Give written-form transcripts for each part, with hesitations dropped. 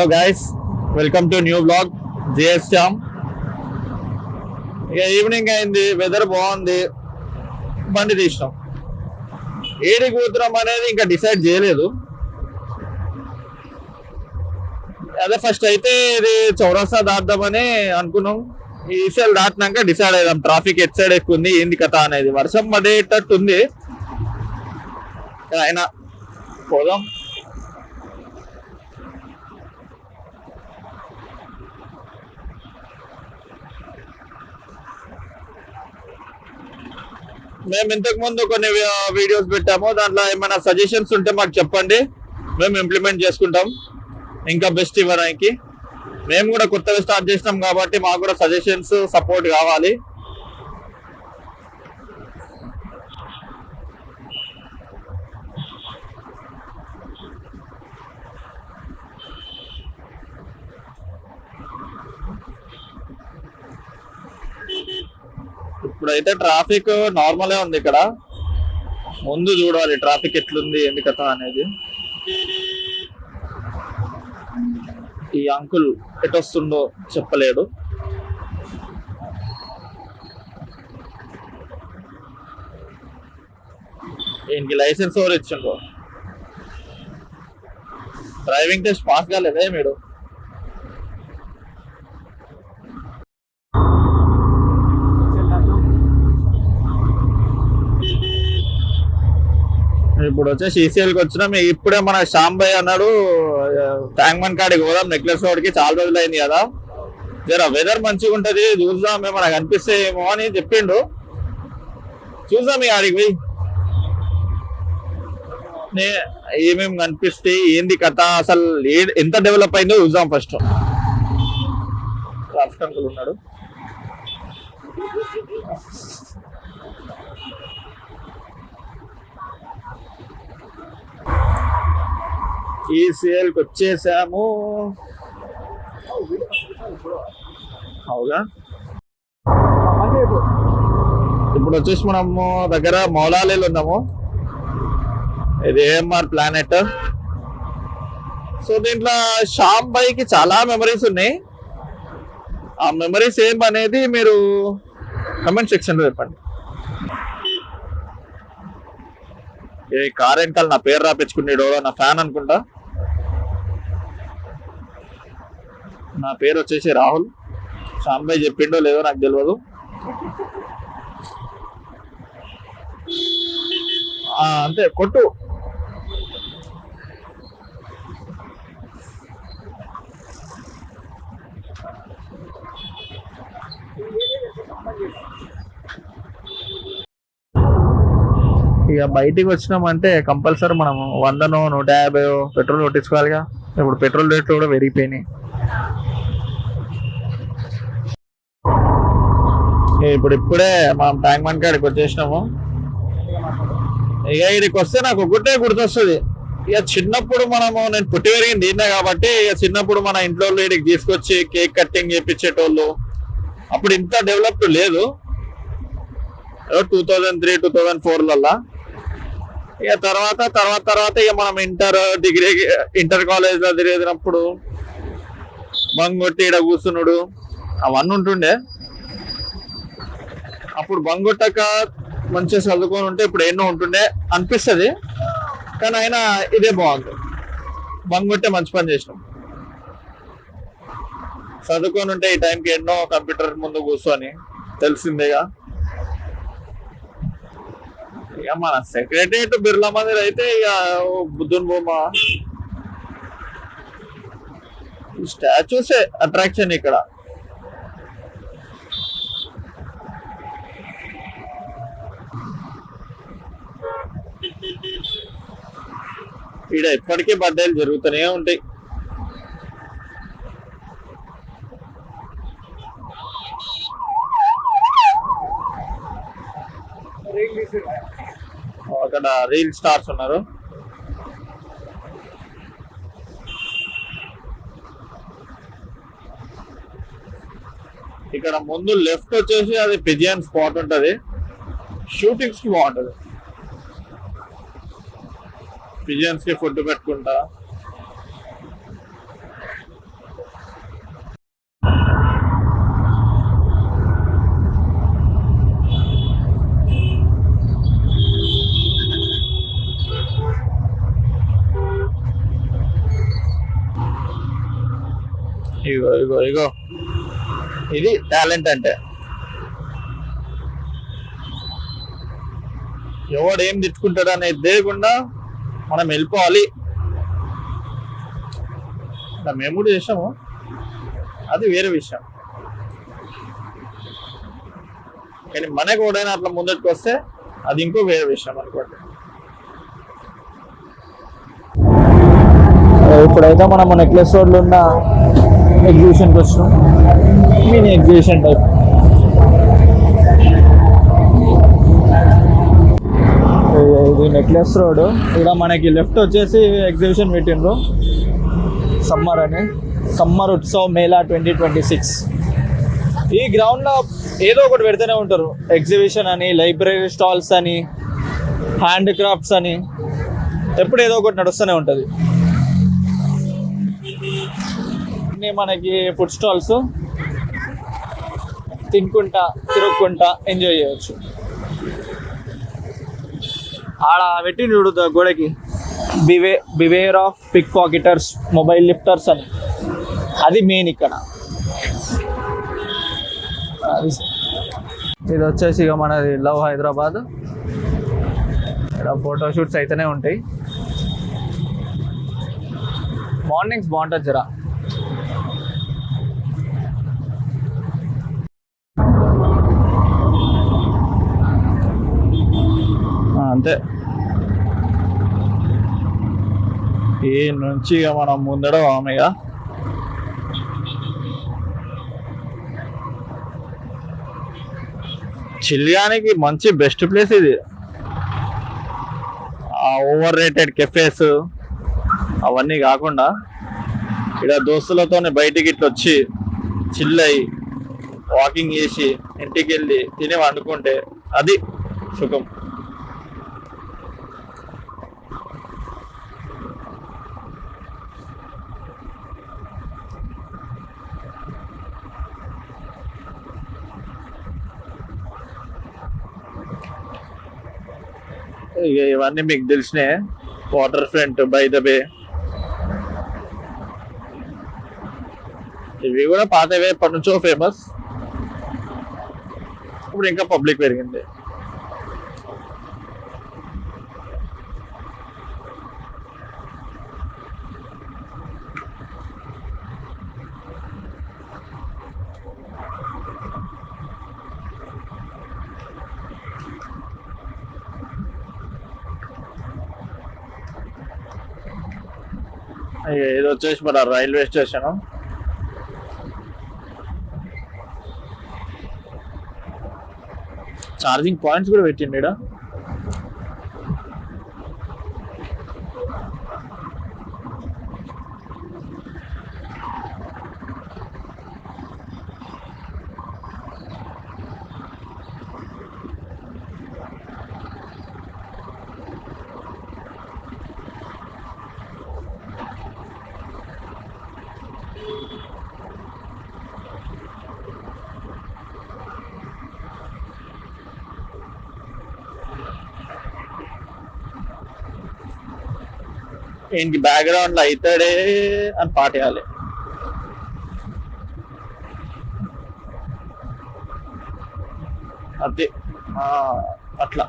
Hello guys, welcome to new blog JS Shyam. ఇక evening అయింది, weather బాగుంది, బండి తీసినాం. ఏడికి పోతున్నాం అనేది ఇంకా డిసైడ్ చేయలేదు. అదే ఫస్ట్ అయితే ఇది చౌరస్తా దాటుదామని అనుకున్నాం. ఈ ఈసీఎల్ దాటినాక డిసైడ్ అయ్యాం ట్రాఫిక్ ఎట్ సైడ్ ఎక్కువ ఉంది, ఏంది కథ అనేది. వర్షం పడేటట్టు ఉంది, అయినా పోదాం. మేము ఇంతకు ముందు కొన్ని వీడియోస్ పెట్టాము, దాంట్లో ఏమైనా సజెషన్స్ ఉంటే మాకు చెప్పండి, మేము ఇంప్లిమెంట్ చేసుకుంటాం ఇంకా బెస్ట్ ఇవ్వడానికి. మేము కూడా కొత్తగా స్టార్ట్ చేసినాం కాబట్టి మాకు కూడా సజెషన్స్, సపోర్ట్ కావాలి. ఇప్పుడైతే ట్రాఫిక్ నార్మలే ఉంది. ఇక్కడ ముందు చూడాలి ట్రాఫిక్ ఎట్లుంది, ఏంది కథ అనేది. ఈ అంకుల్ ఎటొస్తుండో చెప్పలేడు. ఈయనకి లైసెన్స్ ఎవరు ఇచ్చిండ్రో? డ్రైవింగ్ టెస్ట్ పాస్ కాలేదే మీరు? ఇప్పుడు వచ్చేసి ఈసీఎల్కి వచ్చినాం. ఇప్పుడే మన శ్యామ్ భాయ్ అన్నాడు ట్యాంక్మన్ కాడికి పోదాం, నెక్లెస్ రోడ్కి. చాలా రోజులు అయింది కదా, జర వెదర్ మంచిగా ఉంటది, చూద్దాం ఏమన్నా కనిపిస్తేమో అని చెప్పిండు. చూద్దాం ఇక ఆడికి పోయి ఏమేమి కనిపిస్తే ఏంది కథ, అసలు ఎంత డెవలప్ అయిందో చూద్దాం ఫస్ట్. ట్రాఫిక్ అంకుల్ ఉన్నాడు. ఈసీఎల్కి వచ్చేసాము. అవుగా, ఇప్పుడు వచ్చేసి మనము దగ్గర మౌలాలీలో ఉన్నాము. ఇది ఏఎంఆర్ ప్లానెట్. సో దీంట్లో శ్యామ్ భాయ్కి చాలా మెమరీస్ ఉన్నాయి. ఆ మెమరీస్ ఏం అనేది మీరు కమెంట్ సెక్షన్లో చెప్పండి. ఏ కార్ వెనకాల నా పేరు రాపించుకున్నాడు, నా ఫ్యాన్ అనుకుంటా. నా పేరు వచ్చేసి రాహుల్. శ్యామ్ భాయ్ చెప్పిండో లేదో నాకు తెలియదు. అంతే, కొట్టు. ఇక బయటికి వచ్చినామంటే కంపల్సరీ మనం 100నో 150 పెట్రోల్ కొట్టించుకోవాలిగా. ఇప్పుడు పెట్రోల్ రేట్లు కూడా పెరిగిపోయినాయి. ఇప్పుడే మనం ట్యాంక్మన్ కాడికి వచ్చేసినాము. ఇక ఇక్కడికి వస్తే నాకు ఒకటే గుర్తొస్తుంది. ఇక చిన్నప్పుడు నేను పుట్టి పెరిగింది దీన్నే కాబట్టి, ఇక చిన్నప్పుడు మన ఇంట్లో ఇక్కడికి తీసుకొచ్చి కేక్ కట్టింగ్ చేయించేటోళ్ళు. అప్పుడు ఇంత డెవలప్డ్ లేదు, 2003, 2004లలో. ఇక తర్వాత ఇక మనం ఇంటర్ కాలేజ్ లో తిరిగినప్పుడు బంగొట్టి ఇక్కడ కూర్చున్నాడు అవన్నీ ఉంటుండే. అప్పుడు బంగొట్టక మంచిగా చదువుకొని ఉంటే ఇప్పుడు ఎన్నో ఉంటుండే అనిపిస్తుంది. కానీ అయినా ఇదే బాగుంది, బంగొట్టే మంచి పని చేసినాం. చదువుకొని ఉంటే ఈ టైంకి ఎన్నో కంప్యూటర్ ముందు కూర్చొని తెలిసిందేగా. ఇక మన సెక్రటరియట్ బిర్లా మందిర్ అయితే ఇక బుద్ధుని బొమ్మ, స్టాచ్యూసే అట్రాక్షన్ ఇక్కడ. ఇక్కడ ఎప్పటికీ బర్త్డేలు జరుగుతూనే ఉంటాయి. అక్కడ రీల్ స్టార్స్ ఉన్నారు. ఇక్కడ ముందు లెఫ్ట్ వచ్చేసి అది పిజియన్ స్పాట్ ఉంటది, షూటింగ్స్ కి బాగుంటది. పిజియన్స్ కి ఫుడ్ పెట్టుకుంటా ఇగో ఇగో ఇగో ఇది టాలెంట్ అంటే. ఎవడు ఏం తిట్టుకుంటాడు అనేది లేకుండా మనం వెళ్ళిపోవాలి. మేము కూడా చేసాము, అది వేరే విషయం. కానీ మనకు కూడా అట్లా ముందటికి వస్తే అది ఇంకో వేరే విషయం అనుకోండి. ఇప్పుడైతే మనం నెక్లెస్ రోడ్లో ఉన్న ఎగ్జిబిషన్కి వచ్చినాం. Mini exhibition type. ఇది నెక్లెస్ రోడ్. ఇక్కడ మనకి లెఫ్ట్ వచ్చేసి ఎగ్జిబిషన్ పెట్టిండ్రు, సమ్మర్ అని, సమ్మర్ ఉత్సవ్ మేళా 2026. ఈ గ్రౌండ్లో ఏదో ఒకటి పెడుతూనే ఉంటారు. ఎగ్జిబిషన్ అని, లైబ్రరీ స్టాల్స్ అని, హ్యాండ్ క్రాఫ్ట్స్ అని, ఎప్పుడు ఏదో ఒకటి నడుస్తూనే ఉంటుంది. మనకి ఫుడ్ స్టాల్స్, తినుకుంటా తిరుగుకుంటా ఎంజాయ్ చేయవచ్చు. ఆడ పెట్టి చూడు గోడకి, beware of pickpocketers, mobile lifters అని. అది మెయిన్ ఇక్కడ. ఇది వచ్చేసి ఇక మనది లవ్ హైదరాబాద్. ఇక్కడ ఫోటోషూట్స్ అయితేనే ఉంటాయి. మార్నింగ్స్ బాగుంటుంది జరా. అంతే. ఈ నుంచి ఇక మనం ముందడ ఆమెగా చిల్లియానికి మంచి బెస్ట్ ప్లేస్ ఇది. ఆ ఓవర్ రేటెడ్ కెఫేస్ అవన్నీ కాకుండా ఇక్కడ దోస్తులతోనే బయటికి ఇట్లా వచ్చి చిల్ అయ్యి వాకింగ్ చేసి ఇంటికి వెళ్ళి తిని వండుకుంటే అది సుఖం. ఇక ఇవన్నీ మీకు తెలిసినాయి. వాటర్ ఫ్రంట్, బై ద బే, ఇవి కూడా పాతవే, ఎప్పటి నుంచో ఫేమస్. ఇప్పుడు ఇంకా పబ్లిక్ పెరిగింది. ఇది వచ్చేసి మన రైల్వే స్టేషన్. ఛార్జింగ్ పాయింట్స్ కూడా పెట్టిండు ఇక్కడ. ఇంటి బ్యాక్గ్రౌండ్ లో అవుతాడే అని పాటేయాలి. అదే అట్లా.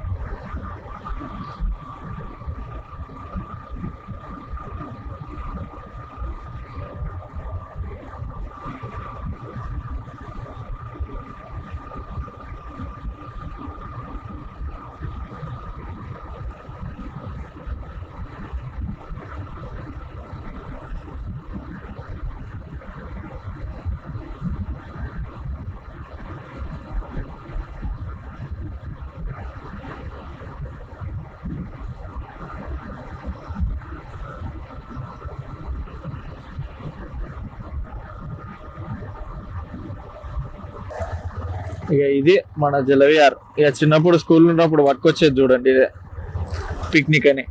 ఇక ఇది మన జలవిహార్. ఇక చిన్నప్పుడు స్కూల్ ఉన్నప్పుడు పట్టుకొచ్చేది చూడండి, ఇదే పిక్నిక్ అని.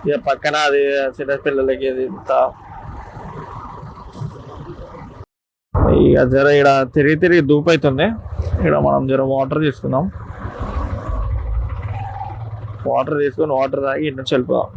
ఇక పక్కన అది చిన్నపిల్లలకి అది ఇంత. ఇక జర ఇక్కడ తిరిగి తిరిగి దూపు అవుతుంది. ఇక్కడ మనం జర వాటర్ తీసుకుందాం. వాటర్ తీసుకొని వాటర్ తాగి ఇంటి నుంచి వెళ్ళిపోదాం.